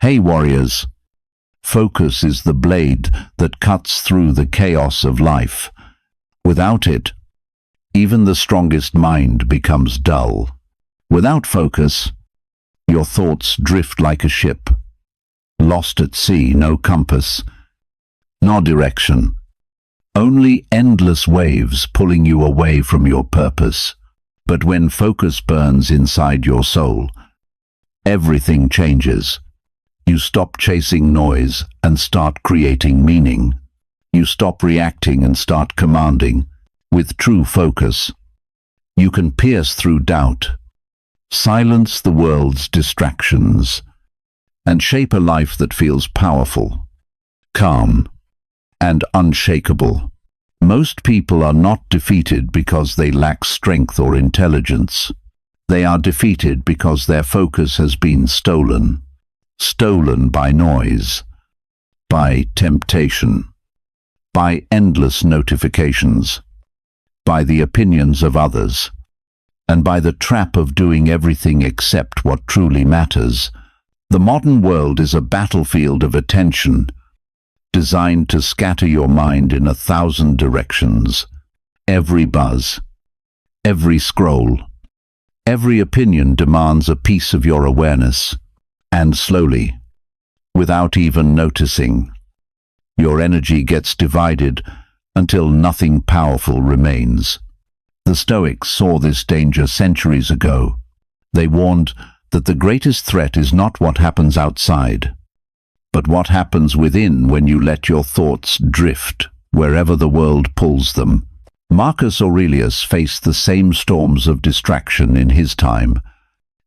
Hey warriors, focus is the blade that cuts through the chaos of life. Without it, even the strongest mind becomes dull. Without focus, your thoughts drift like a ship, lost at sea, no compass, no direction, only endless waves pulling you away from your purpose. But when focus burns inside your soul, everything changes. You stop chasing noise and start creating meaning. You stop reacting and start commanding. With true focus, you can pierce through doubt, silence the world's distractions, and shape a life that feels powerful, calm, and unshakable. Most people are not defeated because they lack strength or intelligence. They are defeated because their focus has been stolen. Stolen by noise, by temptation, by endless notifications, by the opinions of others, and by the trap of doing everything except what truly matters. The modern world is a battlefield of attention, designed to scatter your mind in 1,000 directions. Every buzz, every scroll, every opinion demands a piece of your awareness. And slowly, without even noticing, your energy gets divided until nothing powerful remains. The Stoics saw this danger centuries ago. They warned that the greatest threat is not what happens outside, but what happens within when you let your thoughts drift wherever the world pulls them. Marcus Aurelius faced the same storms of distraction in his time.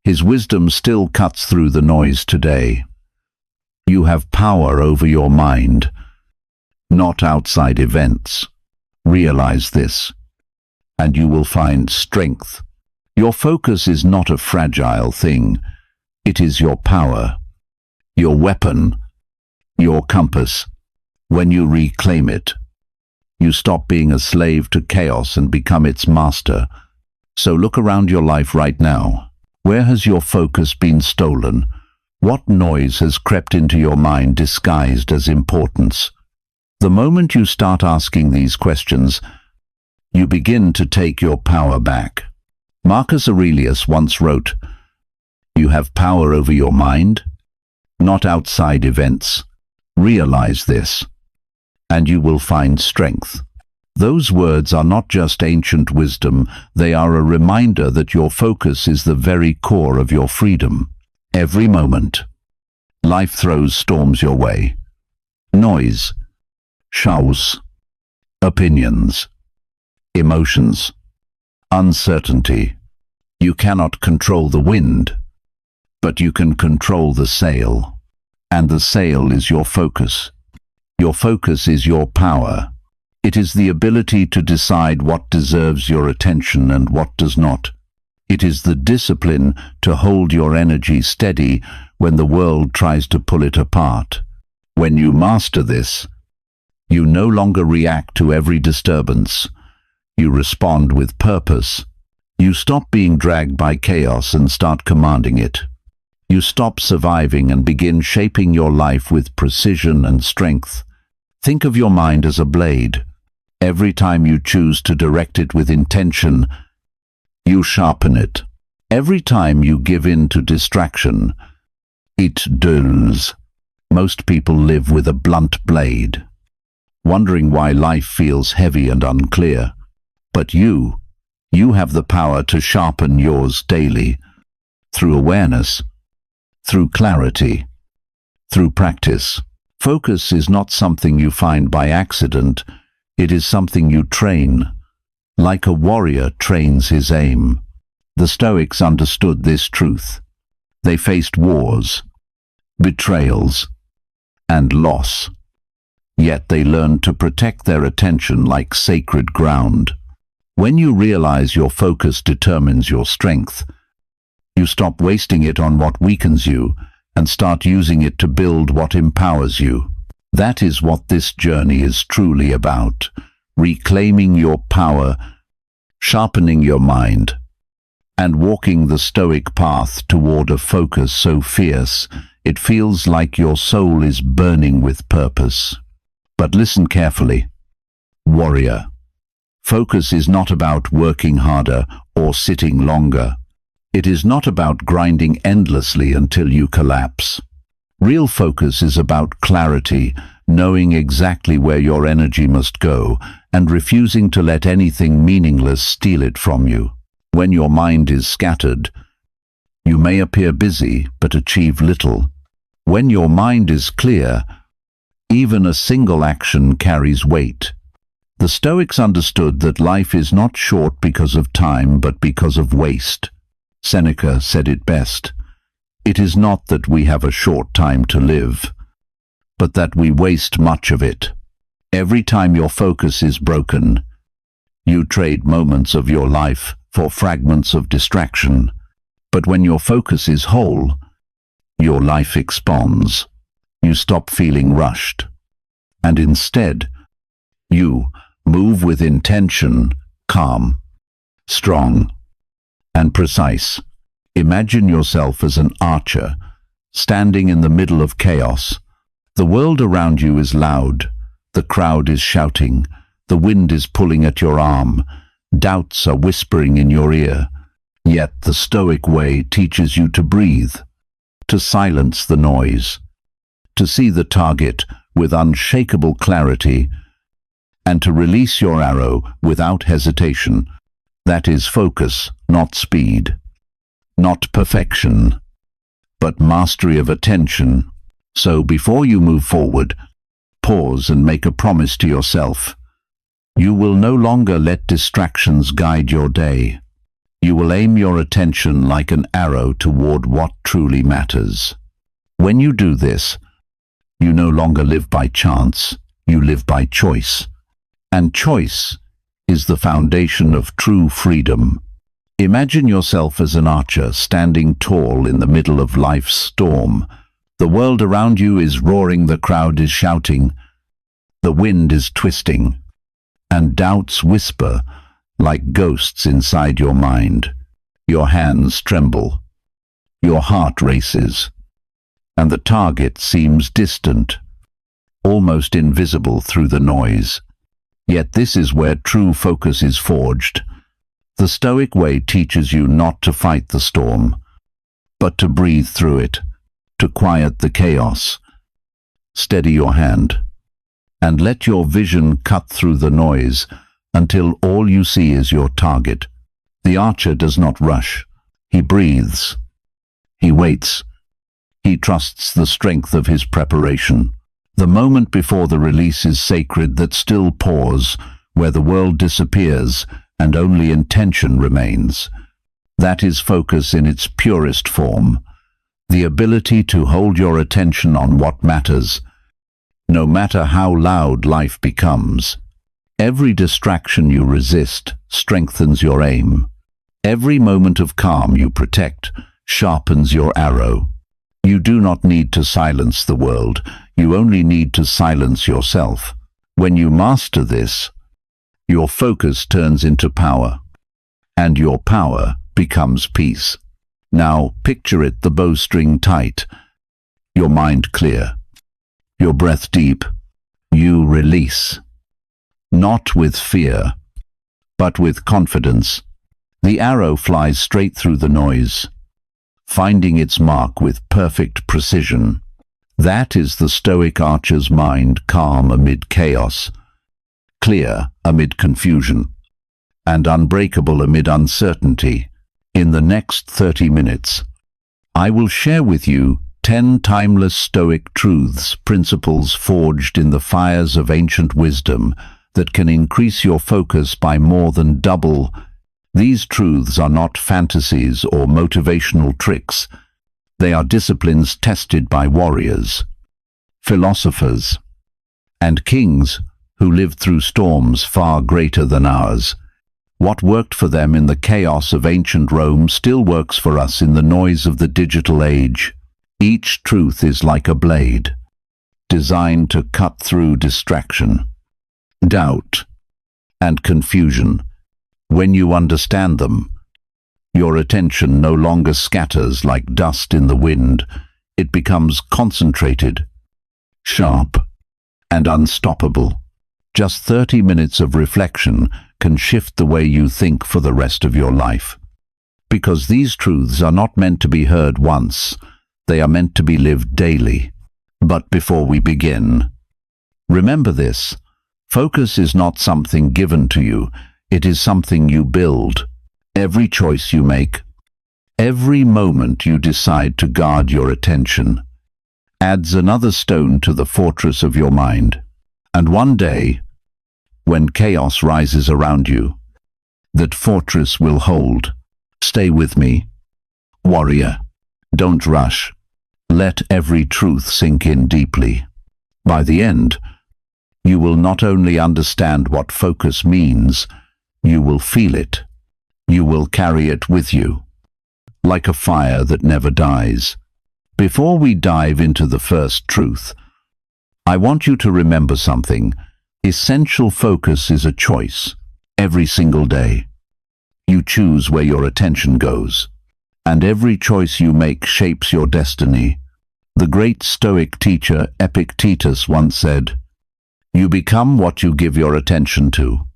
His wisdom still cuts through the noise today. You have power over your mind, not outside events. Realize this, and you will find strength. Your focus is not a fragile thing. It is your power, your weapon, your compass. When you reclaim it, you stop being a slave to chaos and become its master. So look around your life right now. Where has your focus been stolen? What noise has crept into your mind disguised as importance? The moment you start asking these questions, you begin to take your power back. Marcus Aurelius once wrote, "You have power over your mind, not outside events. Realize this, and you will find strength." Those words are not just ancient wisdom, they are a reminder that your focus is the very core of your freedom. Every moment, life throws storms your way. Noise, shouts, opinions, emotions, uncertainty. You cannot control the wind, but you can control the sail. And the sail is your focus. Your focus is your power. It is the ability to decide what deserves your attention and what does not. It is the discipline to hold your energy steady when the world tries to pull it apart. When you master this, you no longer react to every disturbance. You respond with purpose. You stop being dragged by chaos and start commanding it. You stop surviving and begin shaping your life with precision and strength. Think of your mind as a blade. Every time you choose to direct it with intention, you sharpen it. Every time you give in to distraction, it dulls. Most people live with a blunt blade, wondering why life feels heavy and unclear. But you have the power to sharpen yours daily, through awareness, through clarity, through practice. Focus is not something you find by accident. It is something you train, like a warrior trains his aim. The Stoics understood this truth. They faced wars, betrayals, and loss. Yet they learned to protect their attention like sacred ground. When you realize your focus determines your strength, you stop wasting it on what weakens you and start using it to build what empowers you. That is what this journey is truly about. Reclaiming your power, sharpening your mind, and walking the Stoic path toward a focus so fierce It feels like your soul is burning with purpose. But listen carefully. Warrior. Focus is not about working harder or sitting longer. It is not about grinding endlessly until you collapse. Real focus is about clarity, knowing exactly where your energy must go, and refusing to let anything meaningless steal it from you. When your mind is scattered, you may appear busy but achieve little. When your mind is clear, even a single action carries weight. The Stoics understood that life is not short because of time but because of waste. Seneca said it best. It is not that we have a short time to live, but that we waste much of it. Every time your focus is broken, you trade moments of your life for fragments of distraction. But when your focus is whole, your life expands. You stop feeling rushed, and instead, you move with intention, calm, strong, and precise. Imagine yourself as an archer, standing in the middle of chaos. The world around you is loud, the crowd is shouting, the wind is pulling at your arm, doubts are whispering in your ear. Yet the Stoic way teaches you to breathe, to silence the noise, to see the target with unshakable clarity, and to release your arrow without hesitation. That is focus, not speed, not perfection, but mastery of attention. So before you move forward, pause and make a promise to yourself. You will no longer let distractions guide your day. You will aim your attention like an arrow toward what truly matters. When you do this, you no longer live by chance, you live by choice. And choice is the foundation of true freedom. Imagine yourself as an archer standing tall in the middle of life's storm. The world around you is roaring, the crowd is shouting, the wind is twisting, and doubts whisper like ghosts inside your mind. Your hands tremble, your heart races, and the target seems distant, almost invisible through the noise. Yet this is where true focus is forged. The Stoic way teaches you not to fight the storm, but to breathe through it, to quiet the chaos. Steady your hand, and let your vision cut through the noise until all you see is your target. The archer does not rush. He breathes. He waits. He trusts the strength of his preparation. The moment before the release is sacred, that still pause where the world disappears and only intention remains. That is focus in its purest form, the ability to hold your attention on what matters, no matter how loud life becomes. Every distraction you resist strengthens your aim. Every moment of calm you protect sharpens your arrow. You do not need to silence the world. You only need to silence yourself. When you master this, your focus turns into power, and your power becomes peace. Now picture it, the bowstring tight, your mind clear, your breath deep. You release, not with fear, but with confidence. The arrow flies straight through the noise, finding its mark with perfect precision. That is the Stoic archer's mind, calm amid chaos, clear amid confusion, and unbreakable amid uncertainty. In the next 30 minutes, I will share with you 10 timeless Stoic truths, principles forged in the fires of ancient wisdom that can increase your focus by more than double. These truths are not fantasies or motivational tricks. They are disciplines tested by warriors, philosophers, and kings who lived through storms far greater than ours. What worked for them in the chaos of ancient Rome still works for us in the noise of the digital age. Each truth is like a blade, designed to cut through distraction, doubt, and confusion. When you understand them, your attention no longer scatters like dust in the wind. It becomes concentrated, sharp, and unstoppable. Just 30 minutes of reflection can shift the way you think for the rest of your life. Because these truths are not meant to be heard once, they are meant to be lived daily. But before we begin, remember this: focus is not something given to you, it is something you build. Every choice you make, every moment you decide to guard your attention, adds another stone to the fortress of your mind. And one day, when chaos rises around you, that fortress will hold. Stay with me, warrior. Don't rush. Let every truth sink in deeply. By the end, you will not only understand what focus means, you will feel it. You will carry it with you, like a fire that never dies. Before we dive into the first truth, I want you to remember something. Essential focus is a choice, every single day. You choose where your attention goes, and every choice you make shapes your destiny. The great Stoic teacher Epictetus once said, "You become what you give your attention to."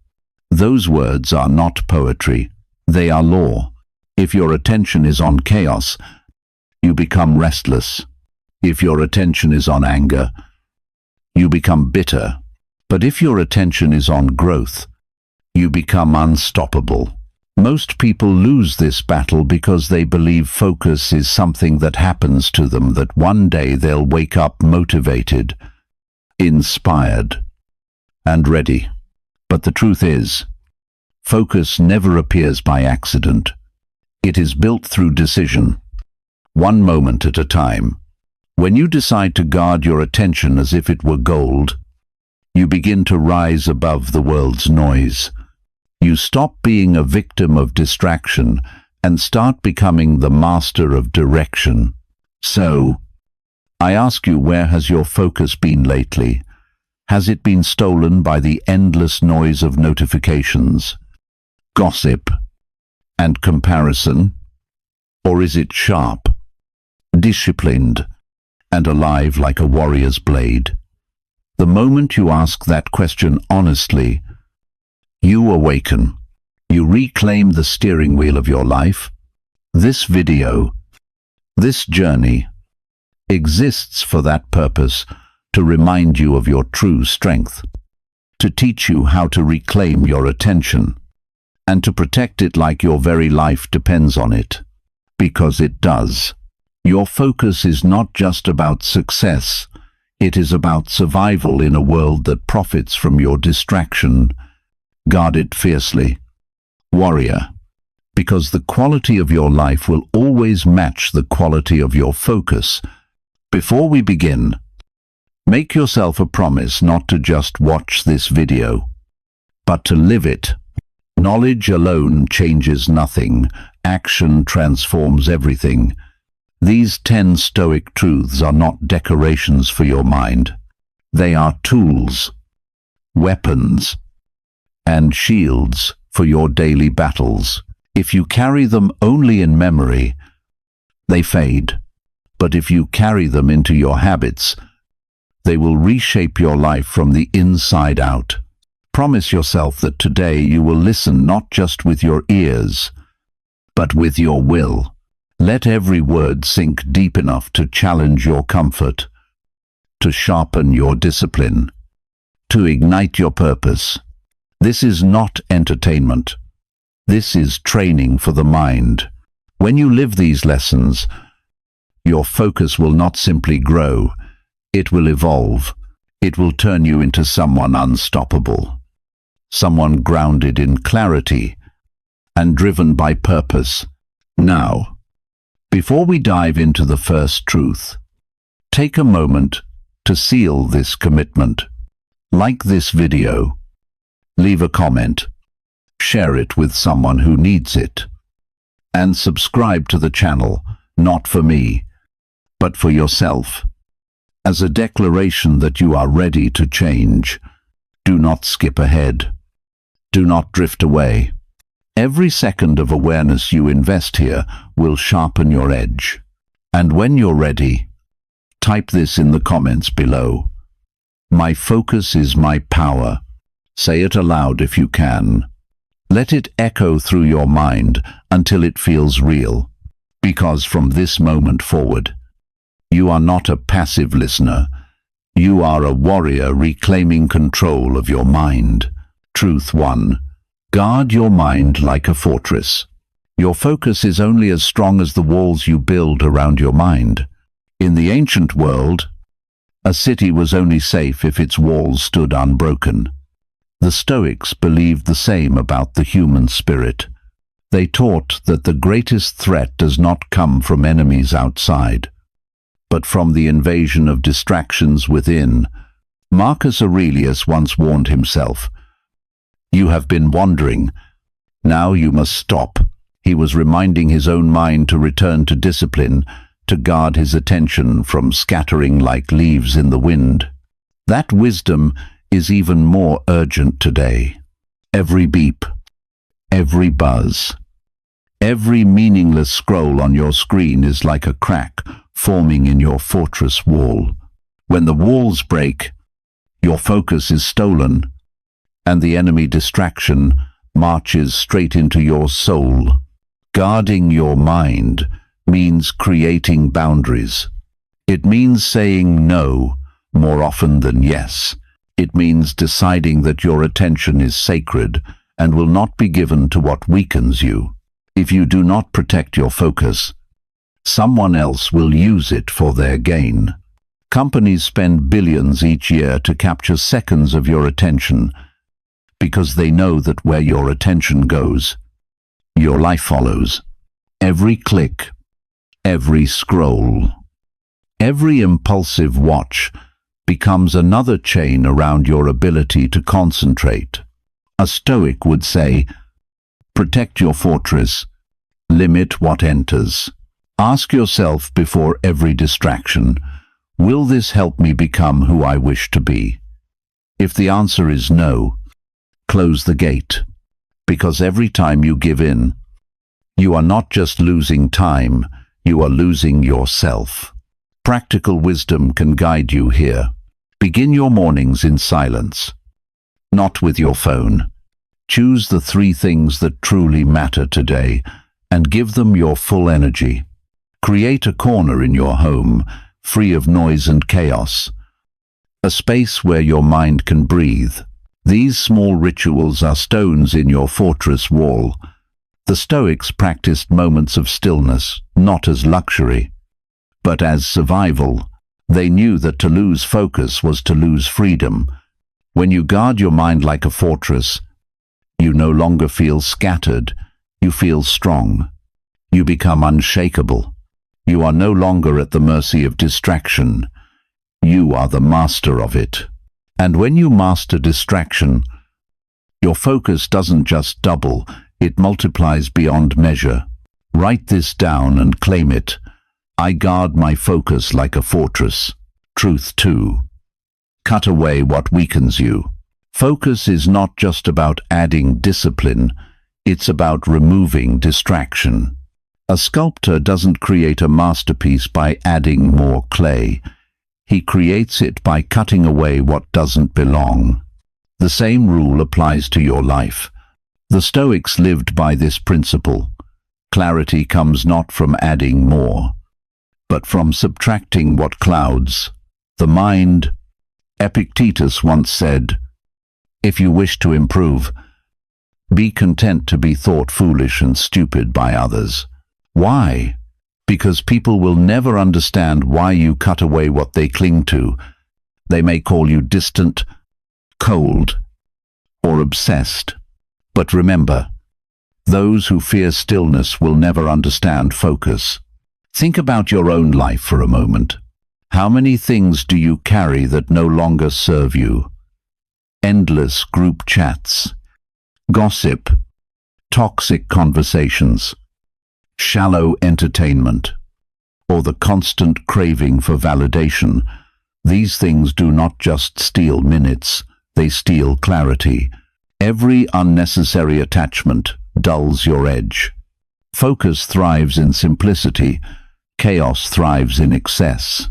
Those words are not poetry, they are law. If your attention is on chaos, you become restless. If your attention is on anger, you become bitter. But if your attention is on growth, you become unstoppable. Most people lose this battle because they believe focus is something that happens to them, that one day they'll wake up motivated, inspired, and ready. But the truth is, focus never appears by accident. It is built through decision, one moment at a time. When you decide to guard your attention as if it were gold, you begin to rise above the world's noise. You stop being a victim of distraction and start becoming the master of direction. So, I ask you, where has your focus been lately? Has it been stolen by the endless noise of notifications, gossip, and comparison? Or is it sharp, disciplined, and alive like a warrior's blade? The moment you ask that question honestly, you awaken. You reclaim the steering wheel of your life. This video, this journey, exists for that purpose, to remind you of your true strength, to teach you how to reclaim your attention, and to protect it like your very life depends on it. Because it does. Your focus is not just about success, it is about survival in a world that profits from your distraction. Guard it fiercely, warrior, because the quality of your life will always match the quality of your focus. Before we begin, make yourself a promise not to just watch this video, but to live it. Knowledge alone changes nothing. Action transforms everything. These 10 Stoic truths are not decorations for your mind. They are tools, weapons, and shields for your daily battles. If you carry them only in memory, they fade. But if you carry them into your habits, they will reshape your life from the inside out. Promise yourself that today you will listen not just with your ears, but with your will. Let every word sink deep enough to challenge your comfort, to sharpen your discipline, to ignite your purpose. This is not entertainment. This is training for the mind. When you live these lessons, your focus will not simply grow, it will evolve. It will turn you into someone unstoppable, someone grounded in clarity and driven by purpose. Now, before we dive into the first truth, take a moment to seal this commitment. Like this video, leave a comment, share it with someone who needs it, and subscribe to the channel, not for me, but for yourself. As a declaration that you are ready to change, do not skip ahead. Do not drift away. Every second of awareness you invest here will sharpen your edge. And when you're ready, Type this in the comments below. My focus is my power. Say it aloud if you can. Let it echo through your mind until it feels real. Because from this moment forward, you are not a passive listener. You are a warrior reclaiming control of your mind. Truth 1. Guard your mind like a fortress. Your focus is only as strong as the walls you build around your mind. In the ancient world, a city was only safe if its walls stood unbroken. The Stoics believed the same about the human spirit. They taught that the greatest threat does not come from enemies outside, but from the invasion of distractions within. Marcus Aurelius once warned himself, "You have been wandering. Now you must stop." He was reminding his own mind to return to discipline, to guard his attention from scattering like leaves in the wind. That wisdom is even more urgent today. Every beep, every buzz, every meaningless scroll on your screen is like a crack forming in your fortress wall. When the walls break, your focus is stolen, and the enemy distraction marches straight into your soul. Guarding your mind means creating boundaries. It means saying no more often than yes. It means deciding that your attention is sacred and will not be given to what weakens you. If you do not protect your focus, someone else will use it for their gain. Companies spend billions each year to capture seconds of your attention because they know that where your attention goes, your life follows. Every click, every scroll, every impulsive watch becomes another chain around your ability to concentrate. A Stoic would say, protect your fortress, limit what enters. Ask yourself before every distraction, will this help me become who I wish to be? If the answer is no, close the gate, because every time you give in, you are not just losing time, you are losing yourself. Practical wisdom can guide you here. Begin your mornings in silence, not with your phone. Choose the 3 things that truly matter today and give them your full energy. Create a corner in your home, free of noise and chaos, a space where your mind can breathe. These small rituals are stones in your fortress wall. The Stoics practiced moments of stillness, not as luxury, but as survival. They knew that to lose focus was to lose freedom. When you guard your mind like a fortress, you no longer feel scattered, you feel strong. You become unshakable. You are no longer at the mercy of distraction. You are the master of it. And when you master distraction, your focus doesn't just double, it multiplies beyond measure. Write this down and claim it. I guard my focus like a fortress. Truth 2. Cut away what weakens you. Focus is not just about adding discipline, it's about removing distraction. A sculptor doesn't create a masterpiece by adding more clay. He creates it by cutting away what doesn't belong. The same rule applies to your life. The Stoics lived by this principle. Clarity comes not from adding more, but from subtracting what clouds the mind. Epictetus once said, if you wish to improve, be content to be thought foolish and stupid by others. Why? Because people will never understand why you cut away what they cling to. They may call you distant, cold, or obsessed. But remember, those who fear stillness will never understand focus. Think about your own life for a moment. How many things do you carry that no longer serve you? Endless group chats, gossip, toxic conversations, shallow entertainment, or the constant craving for validation. These things do not just steal minutes, they steal clarity. Every unnecessary attachment dulls your edge. Focus thrives in simplicity. Chaos thrives in excess.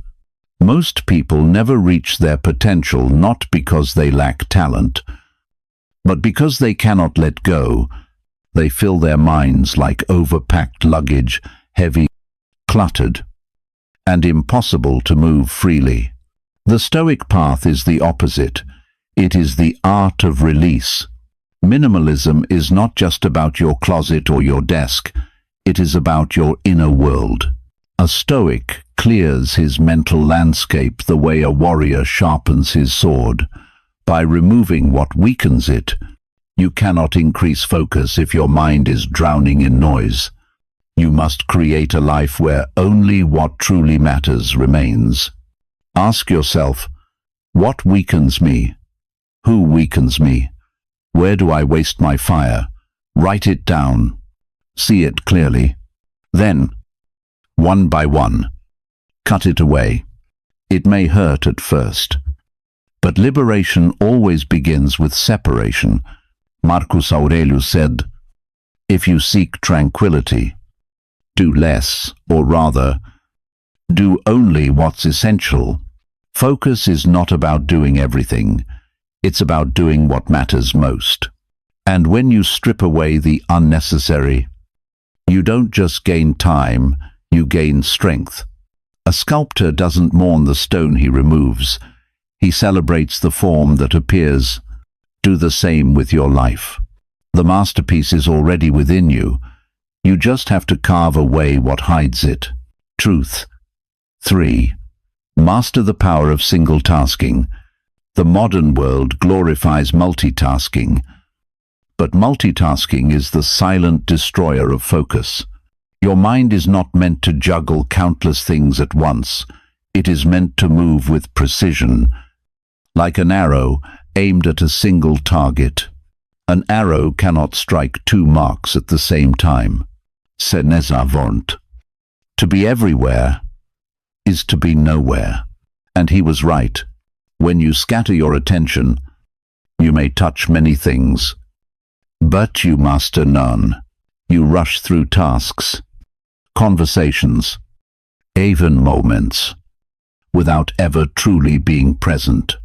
Most people never reach their potential not because they lack talent, but because they cannot let go. They fill their minds like overpacked luggage, heavy, cluttered, and impossible to move freely. The Stoic path is the opposite. It is the art of release. Minimalism is not just about your closet or your desk. It is about your inner world. A Stoic clears his mental landscape the way a warrior sharpens his sword. By removing what weakens it, you cannot increase focus if your mind is drowning in noise. You must create a life where only what truly matters remains. Ask yourself, what weakens me? Who weakens me? Where do I waste my fire? Write it down. See it clearly. Then, one by one, cut it away. It may hurt at first, but liberation always begins with separation. Marcus Aurelius said, "If you seek tranquility, do less, or rather, do only what's essential." Focus is not about doing everything. It's about doing what matters most. And when you strip away the unnecessary, you don't just gain time, you gain strength. A sculptor doesn't mourn the stone he removes. He celebrates the form that appears. Do the same with your life. The masterpiece is already within you. You just have to carve away what hides it. Truth. 3. Master the power of single tasking. The modern world glorifies multitasking, but multitasking is the silent destroyer of focus. Your mind is not meant to juggle countless things at once. It is meant to move with precision, like an arrow aimed at a single target. An arrow cannot strike two marks at the same time. Seneca. To be everywhere is to be nowhere. And he was right. When you scatter your attention, you may touch many things, but you master none. You rush through tasks, conversations, even moments, without ever truly being present.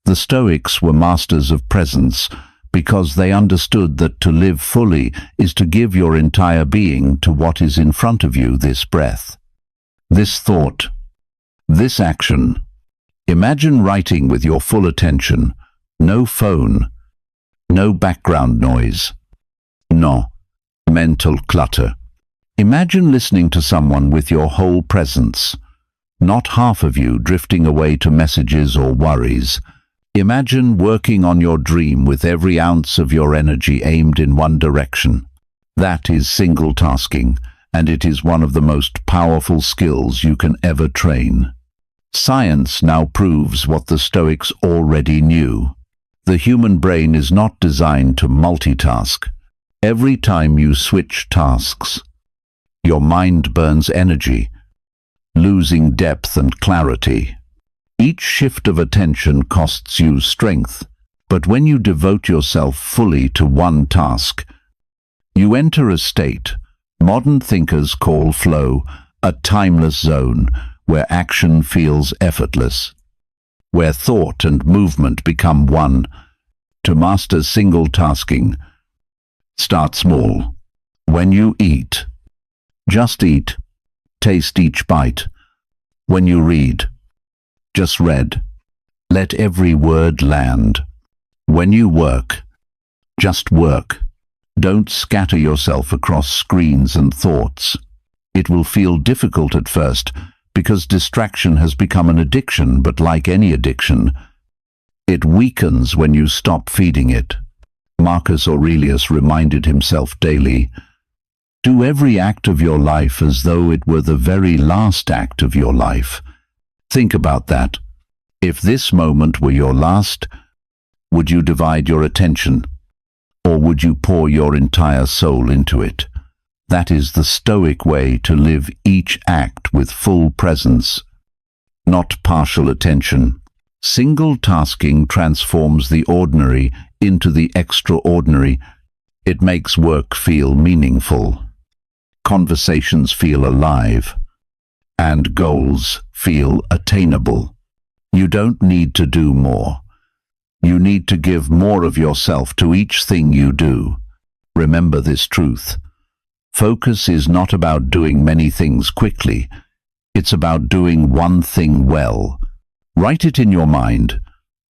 The Stoics were masters of presence because they understood that to live fully is to give your entire being to what is in front of you, this breath, this thought, this action. Imagine writing with your full attention, no phone, no background noise, no mental clutter. Imagine listening to someone with your whole presence, not half of you drifting away to messages or worries. Imagine working on your dream with every ounce of your energy aimed in one direction. That is single tasking, and it is one of the most powerful skills you can ever train. Science now proves what the Stoics already knew. The human brain is not designed to multitask. Every time you switch tasks, your mind burns energy, losing depth and clarity. Each shift of attention costs you strength, but when you devote yourself fully to one task, you enter a state modern thinkers call flow, a timeless zone where action feels effortless, where thought and movement become one. To master single tasking, start small. When you eat, just eat. Taste each bite. When you read, just read. Let every word land. When you work, just work. Don't scatter yourself across screens and thoughts. It will feel difficult at first, because distraction has become an addiction, but like any addiction, it weakens when you stop feeding it. Marcus Aurelius reminded himself daily, do every act of your life as though it were the very last act of your life. Think about that. If this moment were your last, would you divide your attention, or would you pour your entire soul into it? That is the Stoic way to live each act with full presence, not partial attention. Single tasking transforms the ordinary into the extraordinary. It makes work feel meaningful, conversations feel alive, and goals feel attainable. You don't need to do more. You need to give more of yourself to each thing you do. Remember this truth. Focus is not about doing many things quickly. It's about doing one thing well. Write it in your mind.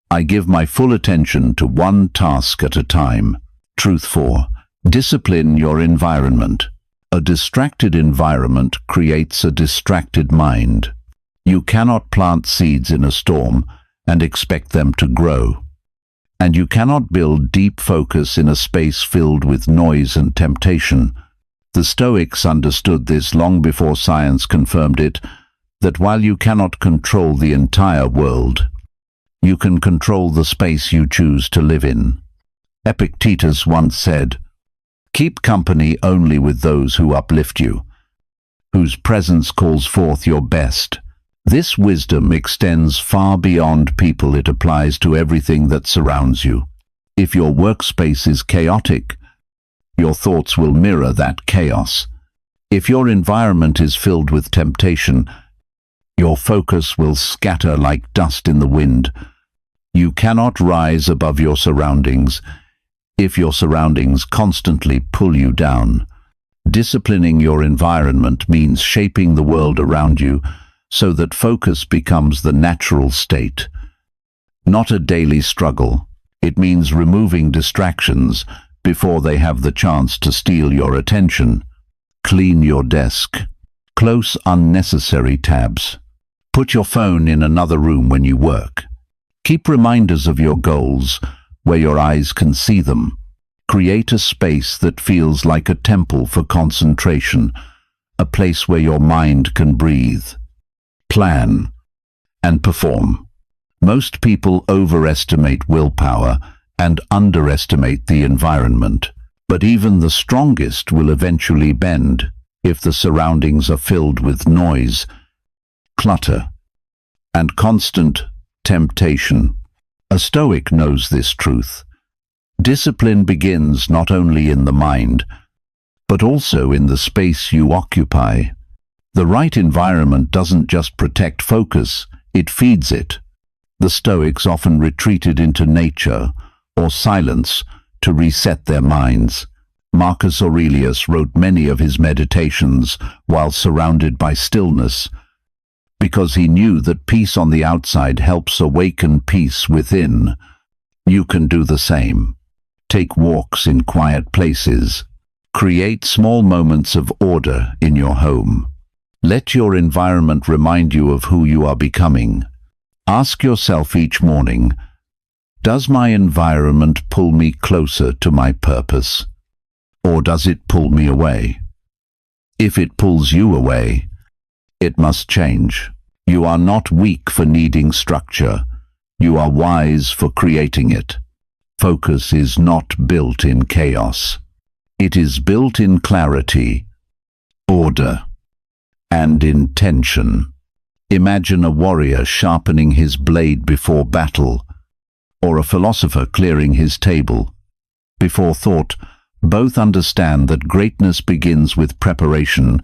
I give my full attention to one task at a time. Truth 4. Discipline your environment. A distracted environment creates a distracted mind. You cannot plant seeds in a storm and expect them to grow. And you cannot build deep focus in a space filled with noise and temptation. The Stoics understood this long before science confirmed it, that while you cannot control the entire world, you can control the space you choose to live in. Epictetus once said, "Keep company only with those who uplift you, whose presence calls forth your best." This wisdom extends far beyond people. It applies to everything that surrounds you. If your workspace is chaotic, your thoughts will mirror that chaos. If your environment is filled with temptation, your focus will scatter like dust in the wind. You cannot rise above your surroundings if your surroundings constantly pull you down. Disciplining your environment means shaping the world around you so that focus becomes the natural state, not a daily struggle. It means removing distractions before they have the chance to steal your attention. Clean your desk. Close unnecessary tabs. Put your phone in another room when you work. Keep reminders of your goals where your eyes can see them. Create a space that feels like a temple for concentration, a place where your mind can breathe. Plan and perform. Most people overestimate willpower and underestimate the environment, but even the strongest will eventually bend if the surroundings are filled with noise, clutter, and constant temptation. A Stoic knows this truth. Discipline begins not only in the mind, but also in the space you occupy. The right environment doesn't just protect focus, it feeds it. The Stoics often retreated into nature or silence to reset their minds. Marcus Aurelius wrote many of his meditations while surrounded by stillness, because he knew that peace on the outside helps awaken peace within. You can do the same. Take walks in quiet places. Create small moments of order in your home. Let your environment remind you of who you are becoming. Ask yourself each morning, does my environment pull me closer to my purpose, or does it pull me away? If it pulls you away, it must change. You are not weak for needing structure. You are wise for creating it. Focus is not built in chaos. It is built in clarity, order, and intention. Imagine a warrior sharpening his blade before battle, or a philosopher clearing his table. Before thought, both understand that greatness begins with preparation.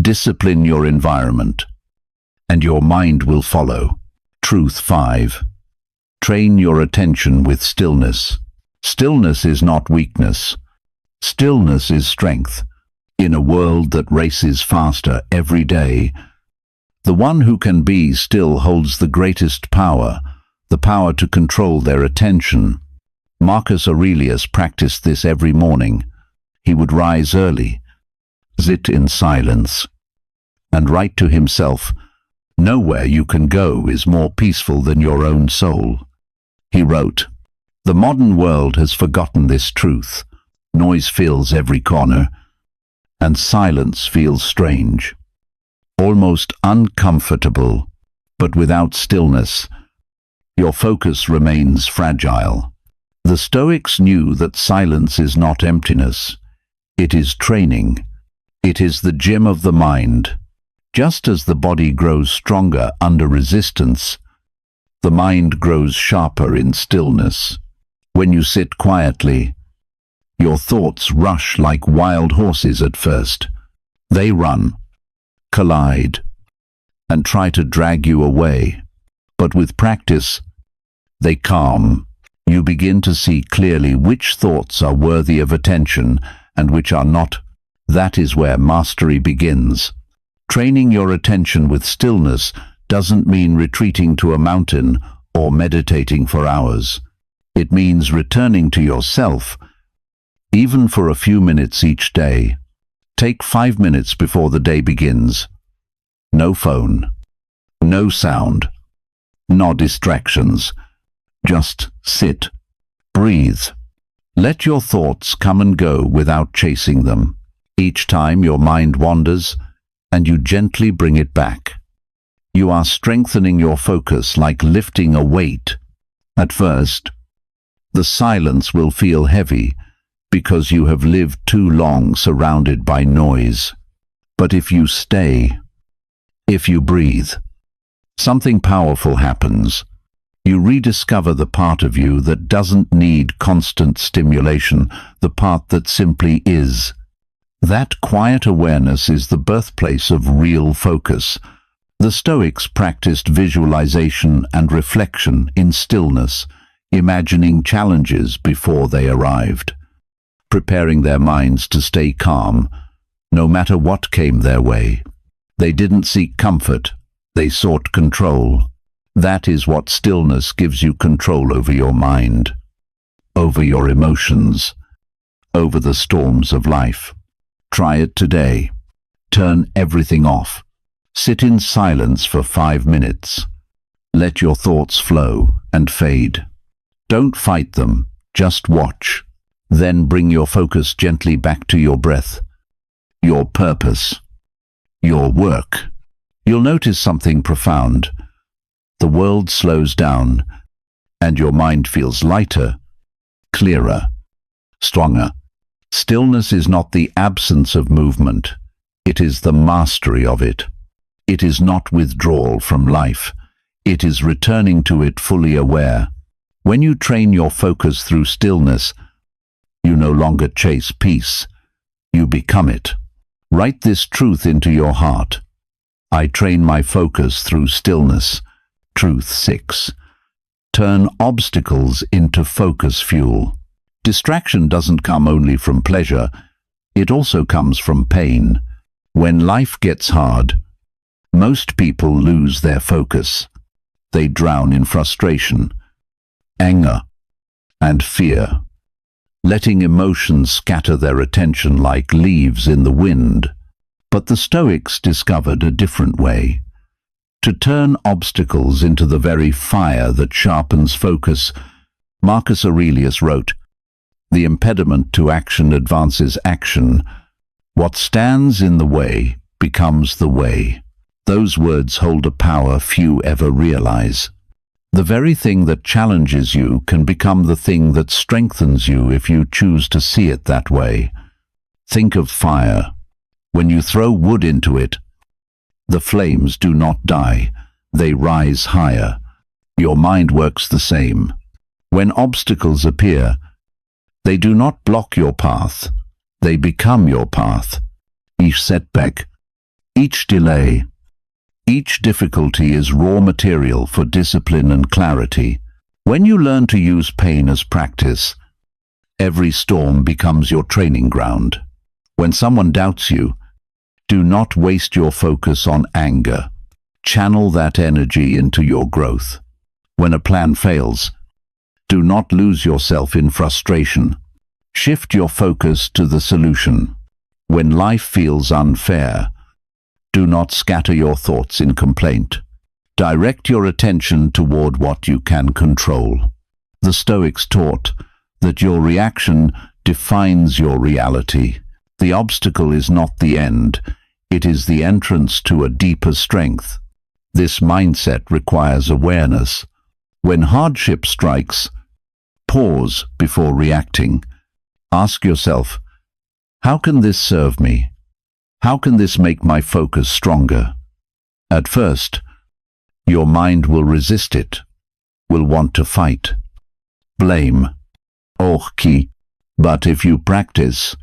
Discipline your environment, and your mind will follow. Truth 5. Train your attention with stillness. Stillness is not weakness. Stillness is strength. In a world that races faster every day, the one who can be still holds the greatest power, the power to control their attention. Marcus Aurelius practiced this every morning. He would rise early, sit in silence, and write to himself, "Nowhere you can go is more peaceful than your own soul." He wrote, "The modern world has forgotten this truth. Noise fills every corner, and silence feels strange, almost uncomfortable. But without stillness, your focus remains fragile." The Stoics knew that silence is not emptiness. It is training. It is the gym of the mind. Just as the body grows stronger under resistance, the mind grows sharper in stillness. When you sit quietly, your thoughts rush like wild horses at first. They run, collide, and try to drag you away. But with practice, they calm. You begin to see clearly which thoughts are worthy of attention and which are not. That is where mastery begins. Training your attention with stillness doesn't mean retreating to a mountain or meditating for hours. It means returning to yourself, even for a few minutes each day. Take 5 minutes before the day begins. No phone, no sound, no distractions. Just sit, breathe. Let your thoughts come and go without chasing them. Each time your mind wanders, and you gently bring it back. You are strengthening your focus like lifting a weight. At first, the silence will feel heavy because you have lived too long surrounded by noise. But if you stay, if you breathe, something powerful happens. You rediscover the part of you that doesn't need constant stimulation, the part that simply is. That quiet awareness is the birthplace of real focus. The Stoics practiced visualization and reflection in stillness, imagining challenges before they arrived, preparing their minds to stay calm, no matter what came their way. They didn't seek comfort, they sought control. That is what stillness gives you: control over your mind, over your emotions, over the storms of life. Try it today. Turn everything off. Sit in silence for 5 minutes. Let your thoughts flow and fade. Don't fight them, just watch. Then bring your focus gently back to your breath, your purpose, your work. You'll notice something profound. The world slows down, and your mind feels lighter, clearer, stronger. Stillness is not the absence of movement. It is the mastery of it. It is not withdrawal from life. It is returning to it fully aware. When you train your focus through stillness, you no longer chase peace. You become it. Write this truth into your heart. I train my focus through stillness. Truth 6. Turn obstacles into focus fuel. Distraction doesn't come only from pleasure. It also comes from pain. When life gets hard, most people lose their focus. They drown in frustration, anger, and fear, letting emotions scatter their attention like leaves in the wind. But the Stoics discovered a different way. To turn obstacles into the very fire that sharpens focus. Marcus Aurelius wrote, "The impediment to action advances action. What stands in the way becomes the way." Those words hold a power few ever realize. The very thing that challenges you can become the thing that strengthens you if you choose to see it that way. Think of fire. When you throw wood into it, the flames do not die, they rise higher. Your mind works the same. When obstacles appear, they do not block your path, they become your path. Each setback, each delay, each difficulty is raw material for discipline and clarity. When you learn to use pain as practice, every storm becomes your training ground. When someone doubts you, do not waste your focus on anger. Channel that energy into your growth. When a plan fails, do not lose yourself in frustration. Shift your focus to the solution. When life feels unfair, do not scatter your thoughts in complaint. Direct your attention toward what you can control. The Stoics taught that your reaction defines your reality. The obstacle is not the end. It is the entrance to a deeper strength. This mindset requires awareness. When hardship strikes, pause before reacting. Ask yourself, how can this serve me? How can this make my focus stronger? At first, your mind will resist it, will want to fight, blame, but if you practice,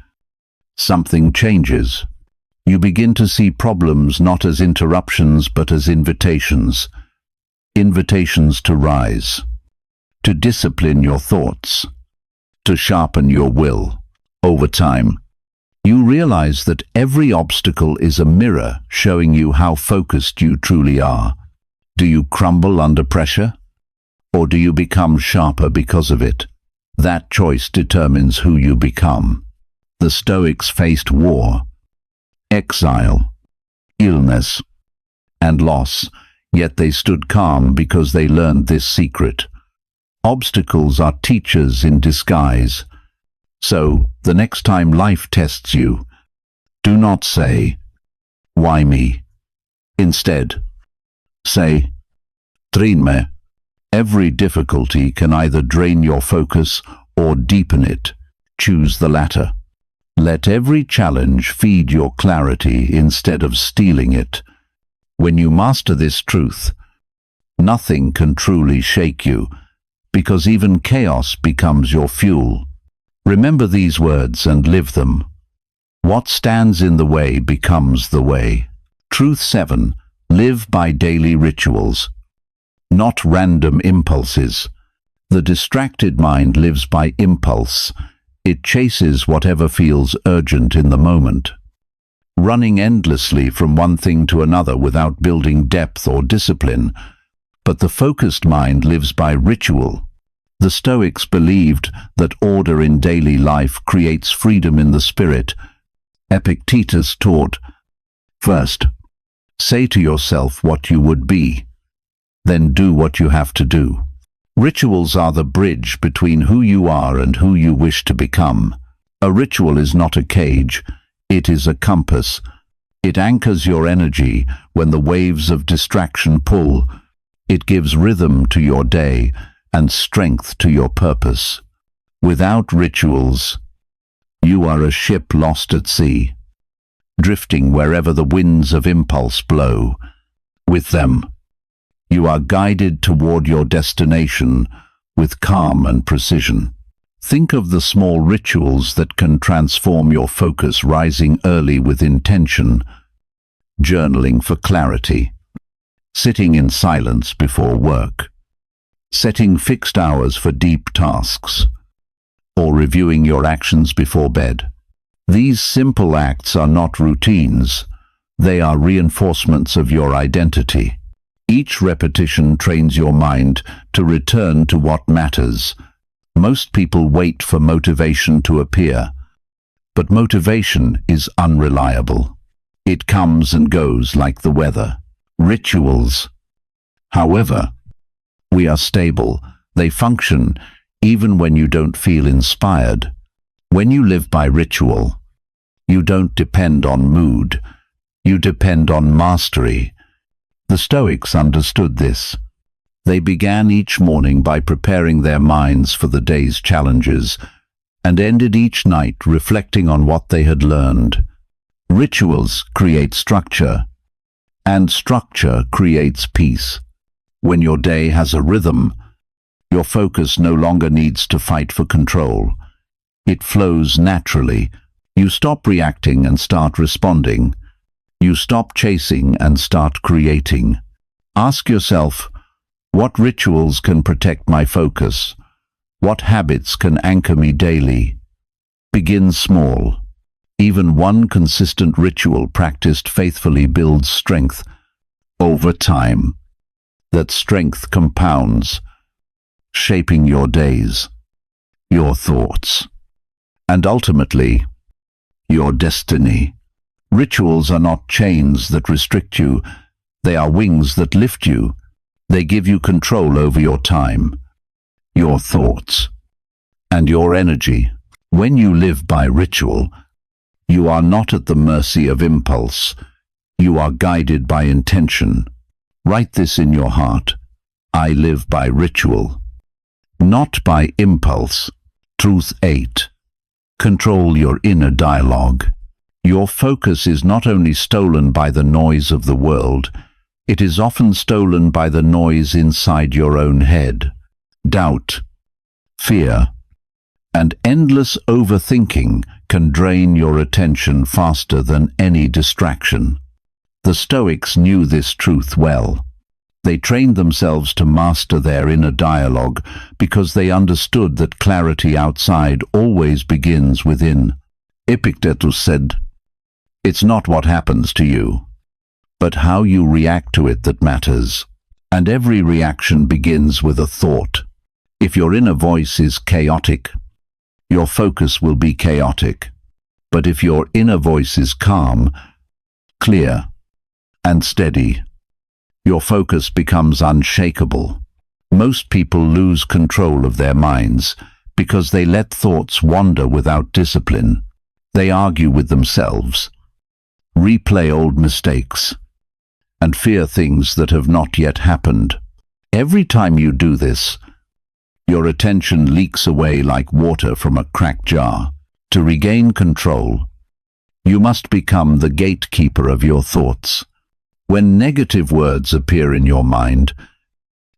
something changes. You begin to see problems not as interruptions but as invitations. Invitations to rise, to discipline your thoughts, to sharpen your will. Over time, you realize that every obstacle is a mirror showing you how focused you truly are. Do you crumble under pressure? Or do you become sharper because of it? That choice determines who you become. The Stoics faced war, exile, illness, and loss, yet they stood calm because they learned this secret. Obstacles are teachers in disguise. So, the next time life tests you, do not say, "Why me?" Instead, say, "Train me." Every difficulty can either drain your focus or deepen it. Choose the latter. Let every challenge feed your clarity instead of stealing it. When you master this truth, nothing can truly shake you, because even chaos becomes your fuel. Remember these words and live them. What stands in the way becomes the way. Truth 7. Live by daily rituals, not random impulses. The distracted mind lives by impulse. It chases whatever feels urgent in the moment, running endlessly from one thing to another without building depth or discipline. But the focused mind lives by ritual. The Stoics believed that order in daily life creates freedom in the spirit. Epictetus taught, "First, say to yourself what you would be, then do what you have to do." Rituals are the bridge between who you are and who you wish to become. A ritual is not a cage, it is a compass. It anchors your energy when the waves of distraction pull. It gives rhythm to your day and strength to your purpose. Without rituals, you are a ship lost at sea, drifting wherever the winds of impulse blow. With them, you are guided toward your destination with calm and precision. Think of the small rituals that can transform your focus: rising early with intention, journaling for clarity, sitting in silence before work, setting fixed hours for deep tasks, or reviewing your actions before bed. These simple acts are not routines, they are reinforcements of your identity. Each repetition trains your mind to return to what matters. Most people wait for motivation to appear, but motivation is unreliable. It comes and goes like the weather. Rituals, however, we are stable. They function even when you don't feel inspired. When you live by ritual, you don't depend on mood, you depend on mastery. The Stoics understood this. They began each morning by preparing their minds for the day's challenges and ended each night reflecting on what they had learned. Rituals create structure, and structure creates peace. When your day has a rhythm, your focus no longer needs to fight for control. It flows naturally. You stop reacting and start responding. You stop chasing and start creating. Ask yourself, what rituals can protect my focus? What habits can anchor me daily? Begin small. Even one consistent ritual practiced faithfully builds strength. Over time, that strength compounds, shaping your days, your thoughts, and ultimately, your destiny. Rituals are not chains that restrict you, they are wings that lift you. They give you control over your time, your thoughts, and your energy. When you live by ritual, you are not at the mercy of impulse. You are guided by intention. Write this in your heart. I live by ritual, not by impulse. Truth 8. Control your inner dialogue. Your focus is not only stolen by the noise of the world, it is often stolen by the noise inside your own head. Doubt, fear, and endless overthinking can drain your attention faster than any distraction. The Stoics knew this truth well. They trained themselves to master their inner dialogue because they understood that clarity outside always begins within. Epictetus said, "It's not what happens to you, but how you react to it that matters." And every reaction begins with a thought. If your inner voice is chaotic, your focus will be chaotic. But if your inner voice is calm, clear, and steady, your focus becomes unshakable. Most people lose control of their minds because they let thoughts wander without discipline. They argue with themselves, replay old mistakes, and fear things that have not yet happened. Every time you do this, your attention leaks away like water from a cracked jar. To regain control, you must become the gatekeeper of your thoughts. When negative words appear in your mind,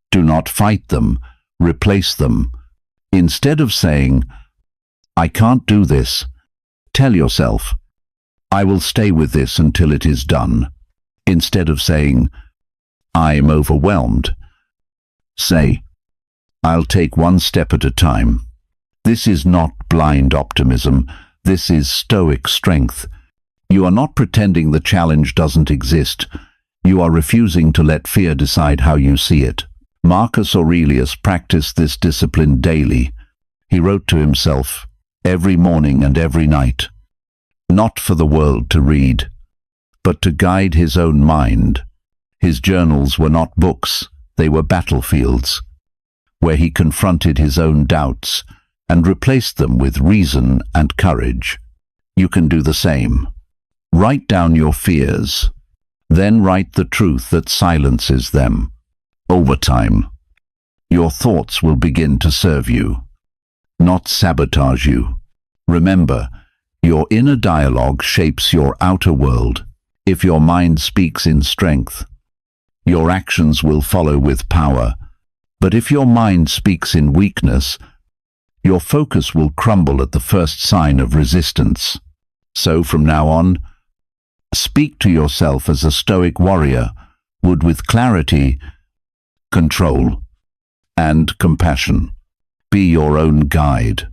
do not fight them, replace them. Instead of saying, "I can't do this," tell yourself, "I will stay with this until it is done." Instead of saying, "I'm overwhelmed," say, "I'll take one step at a time." This is not blind optimism. This is Stoic strength. You are not pretending the challenge doesn't exist. You are refusing to let fear decide how you see it. Marcus Aurelius practiced this discipline daily. He wrote to himself every morning and every night, not for the world to read, but to guide his own mind. His journals were not books, they were battlefields, where he confronted his own doubts and replaced them with reason and courage. You can do the same. Write down your fears, then write the truth that silences them. Over time, your thoughts will begin to serve you, not sabotage you. Remember, your inner dialogue shapes your outer world. If your mind speaks in strength, your actions will follow with power. But if your mind speaks in weakness, your focus will crumble at the first sign of resistance. So from now on, speak to yourself as a Stoic warrior would, with clarity, control, and compassion. Be your own guide,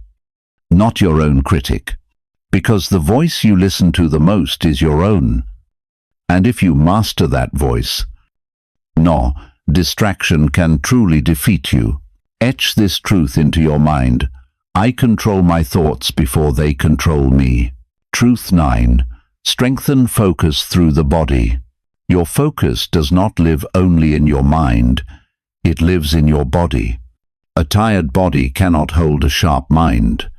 not your own critic, because the voice you listen to the most is your own. And if you master that voice, no distraction can truly defeat you. Etch this truth into your mind. I control my thoughts before they control me. Truth 9. Strengthen focus through the body. Your focus does not live only in your mind, it lives in your body. A tired body cannot hold a sharp mind.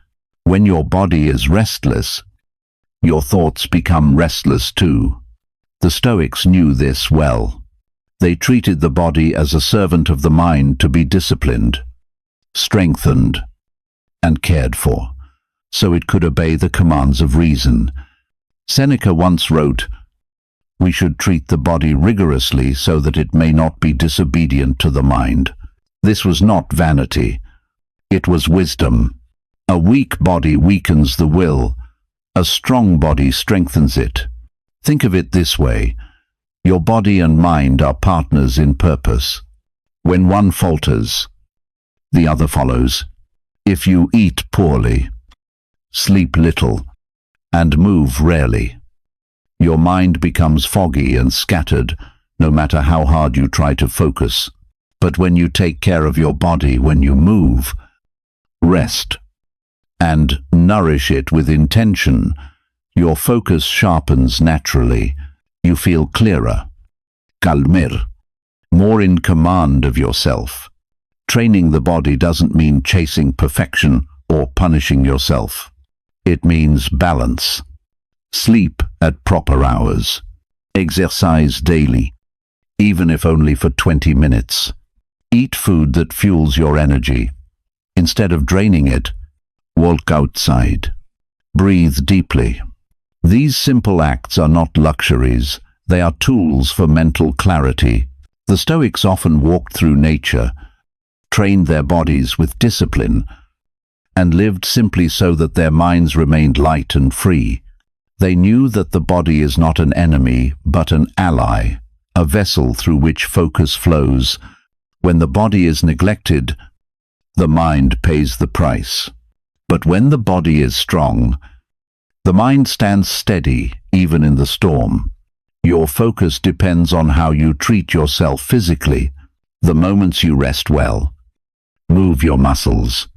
When your body is restless, your thoughts become restless too. The Stoics knew this well. They treated the body as a servant of the mind to be disciplined, strengthened, and cared for, so it could obey the commands of reason. Seneca once wrote, "We should treat the body rigorously so that it may not be disobedient to the mind." This was not vanity, it was wisdom. A weak body weakens the will, a strong body strengthens it. Think of it this way. Your body and mind are partners in purpose. When one falters, the other follows. If you eat poorly, sleep little, and move rarely, your mind becomes foggy and scattered, no matter how hard you try to focus. But when you take care of your body, when you move, rest, and nourish it with intention, your focus sharpens naturally. You feel clearer, calmer, more in command of yourself. Training the body doesn't mean chasing perfection or punishing yourself. It means balance. Sleep at proper hours. Exercise daily, even if only for 20 minutes. Eat food that fuels your energy. Instead of draining it, walk outside. Breathe deeply. These simple acts are not luxuries, they are tools for mental clarity. The Stoics often walked through nature, trained their bodies with discipline, and lived simply so that their minds remained light and free. They knew that the body is not an enemy, but an ally, a vessel through which focus flows. When the body is neglected, the mind pays the price. But when the body is strong, the mind stands steady, even in the storm. Your focus depends on how you treat yourself physically, the moments you rest well, move your muscles,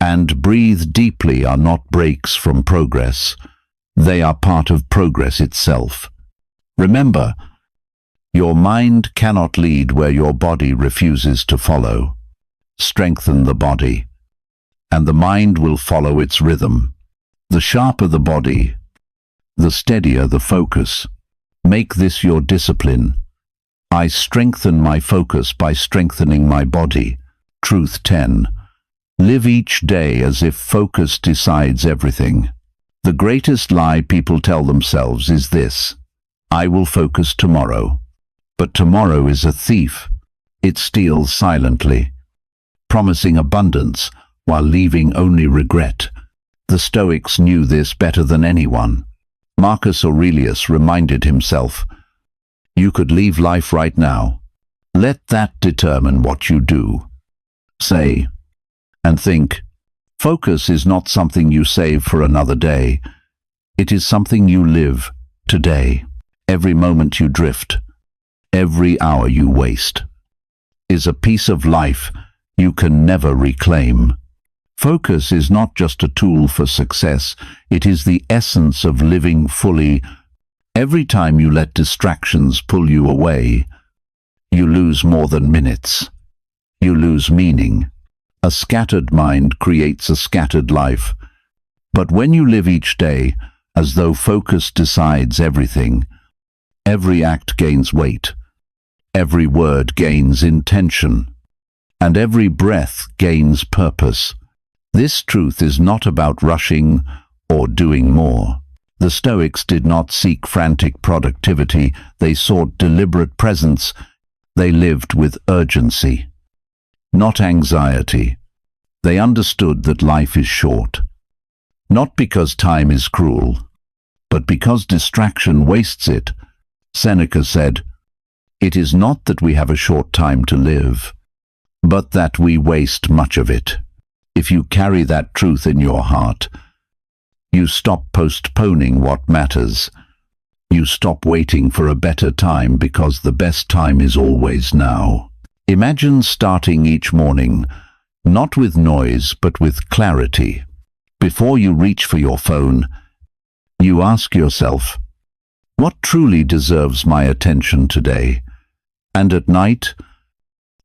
and breathe deeply are not breaks from progress. They are part of progress itself. Remember, your mind cannot lead where your body refuses to follow. Strengthen the body, and the mind will follow its rhythm. The sharper the body, the steadier the focus. Make this your discipline. I strengthen my focus by strengthening my body. Truth 10. Live each day as if focus decides everything. The greatest lie people tell themselves is this: I will focus tomorrow. But tomorrow is a thief. It steals silently, promising abundance while leaving only regret. The Stoics knew this better than anyone. Marcus Aurelius reminded himself, you could leave life right now. Let that determine what you do, say, and think. Focus is not something you save for another day. It is something you live today. Every moment you drift, every hour you waste, is a piece of life you can never reclaim. Focus is not just a tool for success, it is the essence of living fully. Every time you let distractions pull you away, you lose more than minutes. You lose meaning. A scattered mind creates a scattered life. But when you live each day as though focus decides everything, every act gains weight, every word gains intention, and every breath gains purpose. This truth is not about rushing or doing more. The Stoics did not seek frantic productivity, they sought deliberate presence. They lived with urgency, not anxiety. They understood that life is short, not because time is cruel, but because distraction wastes it. Seneca said, "It is not that we have a short time to live, but that we waste much of it." If you carry that truth in your heart, you stop postponing what matters. You stop waiting for a better time because the best time is always now. Imagine starting each morning, not with noise but with clarity. Before you reach for your phone, you ask yourself, what truly deserves my attention today? And at night,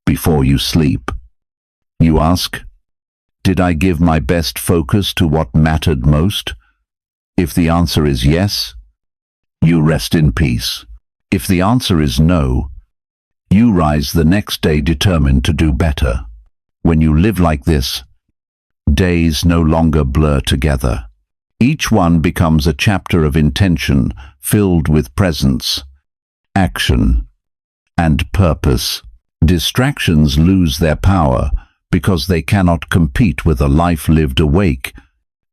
before you sleep, you ask, did I give my best focus to what mattered most? If the answer is yes, you rest in peace. If the answer is no, you rise the next day determined to do better. When you live like this, days no longer blur together. Each one becomes a chapter of intention filled with presence, action, and purpose. Distractions lose their power because they cannot compete with a life lived awake.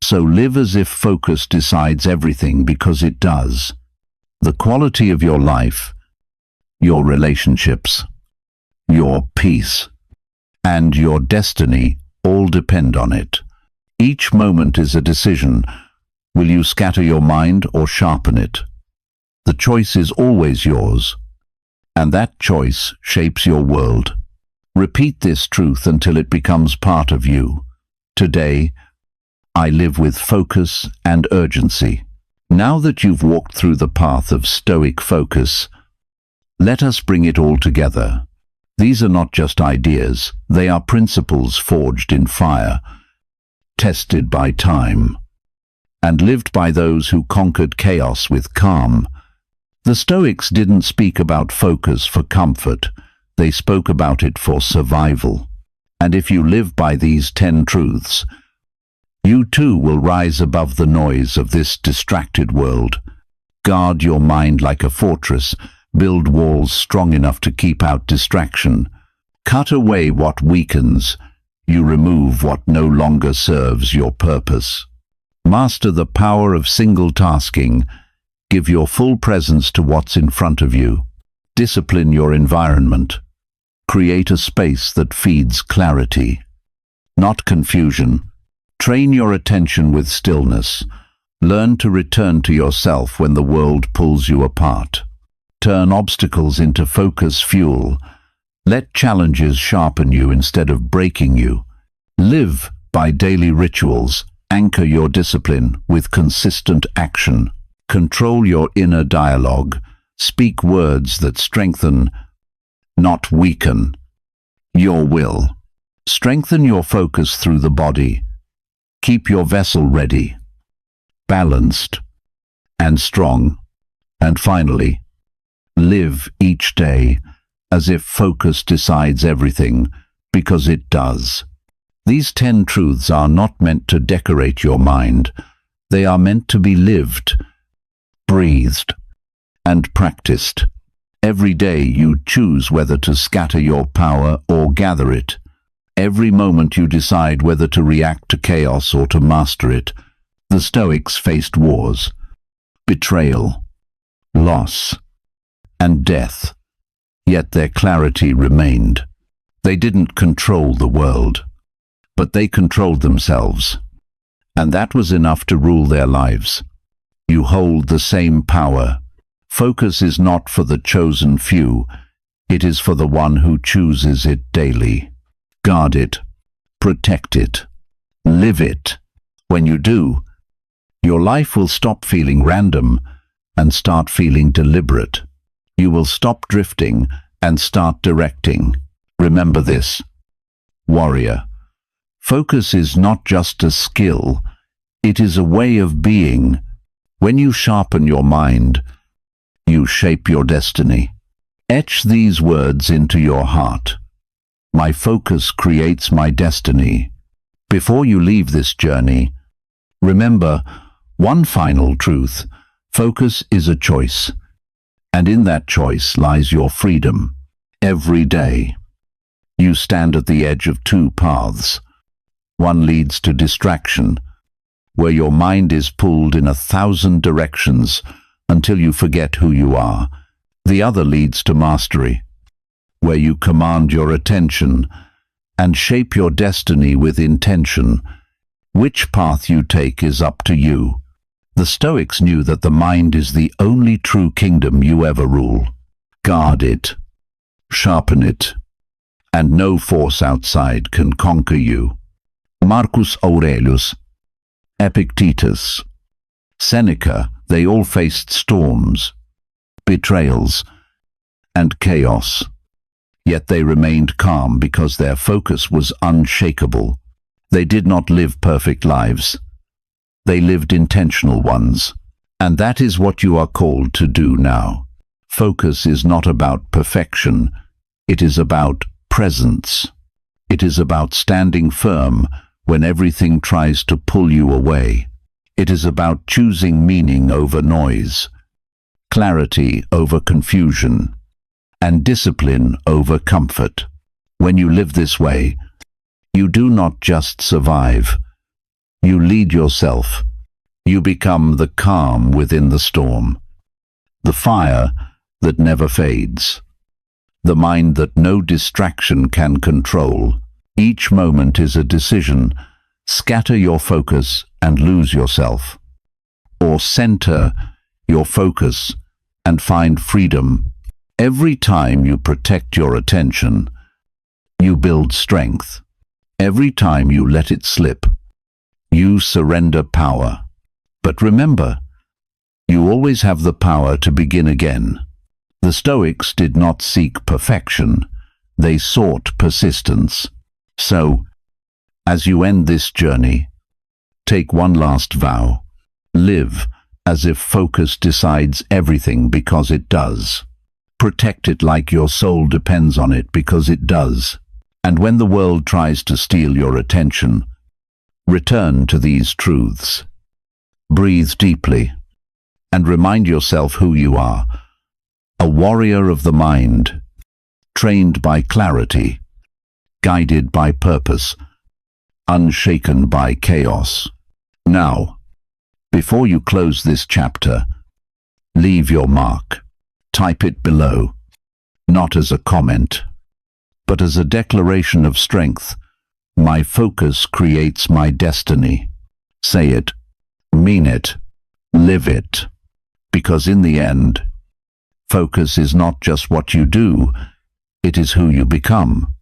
So live as if focus decides everything, because it does. The quality of your life, your relationships, your peace, and your destiny all depend on it. Each moment is a decision. Will you scatter your mind or sharpen it? The choice is always yours, and that choice shapes your world. Repeat this truth until it becomes part of you. Today, I live with focus and urgency. Now that you've walked through the path of Stoic focus, let us bring it all together. These are not just ideas, they are principles forged in fire, tested by time, and lived by those who conquered chaos with calm. The Stoics didn't speak about focus for comfort, they spoke about it for survival. And if you live by these 10 truths, you too will rise above the noise of this distracted world. Guard your mind like a fortress, build walls strong enough to keep out distraction. Cut away what weakens, You remove what no longer serves your purpose. Master the power of single tasking. Give your full presence to what's in front of you. Discipline your environment. Create a space that feeds clarity, not confusion. Train your attention with stillness. Learn to return to yourself when the world pulls you apart. Turn obstacles into focus fuel. Let challenges sharpen you instead of breaking you. Live by daily rituals. Anchor your discipline with consistent action. Control your inner dialogue. Speak words that strengthen, not weaken, your will. Strengthen your focus through the body. Keep your vessel ready, balanced, and strong. And finally, live each day as if focus decides everything, because it does. These 10 truths are not meant to decorate your mind. They are meant to be lived, breathed, and practiced. Every day you choose whether to scatter your power or gather it. Every moment you decide whether to react to chaos or to master it. The Stoics faced wars, betrayal, loss, and death, yet their clarity remained. They didn't control the world, but they controlled themselves, and that was enough to rule their lives. You hold the same power. Focus is not for the chosen few, it is for the one who chooses it daily. Guard it, protect it, live it. When you do, your life will stop feeling random and start feeling deliberate. You will stop drifting and start directing. Remember this, warrior. Focus is not just a skill, it is a way of being. When you sharpen your mind, you shape your destiny. Etch these words into your heart. My focus creates my destiny. Before you leave this journey, remember one final truth. Focus is a choice, and in that choice lies your freedom. Every day, you stand at the edge of 2 paths. One leads to distraction, where your mind is pulled in 1,000 directions until you forget who you are. The other leads to mastery, where you command your attention and shape your destiny with intention. Which path you take is up to you. The Stoics knew that the mind is the only true kingdom you ever rule. Guard it, sharpen it, and no force outside can conquer you. Marcus Aurelius, Epictetus, Seneca, they all faced storms, betrayals, and chaos. Yet they remained calm because their focus was unshakable. They did not live perfect lives. They lived intentional ones. And that is what you are called to do now. Focus is not about perfection. It is about presence. It is about standing firm when everything tries to pull you away. It is about choosing meaning over noise, clarity over confusion, and discipline over comfort. When you live this way, you do not just survive. You lead yourself. You become the calm within the storm, the fire that never fades, the mind that no distraction can control. Each moment is a decision. Scatter your focus and lose yourself, or center your focus and find freedom. Every time you protect your attention, you build strength. Every time you let it slip, you surrender power. But remember, you always have the power to begin again. The Stoics did not seek perfection, they sought persistence. So, as you end this journey, take one last vow. Live as if focus decides everything, because it does. Protect it like your soul depends on it, because it does. And when the world tries to steal your attention, return to these truths. Breathe deeply and remind yourself who you are. A warrior of the mind, trained by clarity, guided by purpose, unshaken by chaos. Now, before you close this chapter, leave your mark. Type it below, not as a comment, but as a declaration of strength. My focus creates my destiny. Say it, mean it, live it, because in the end, focus is not just what you do, it is who you become.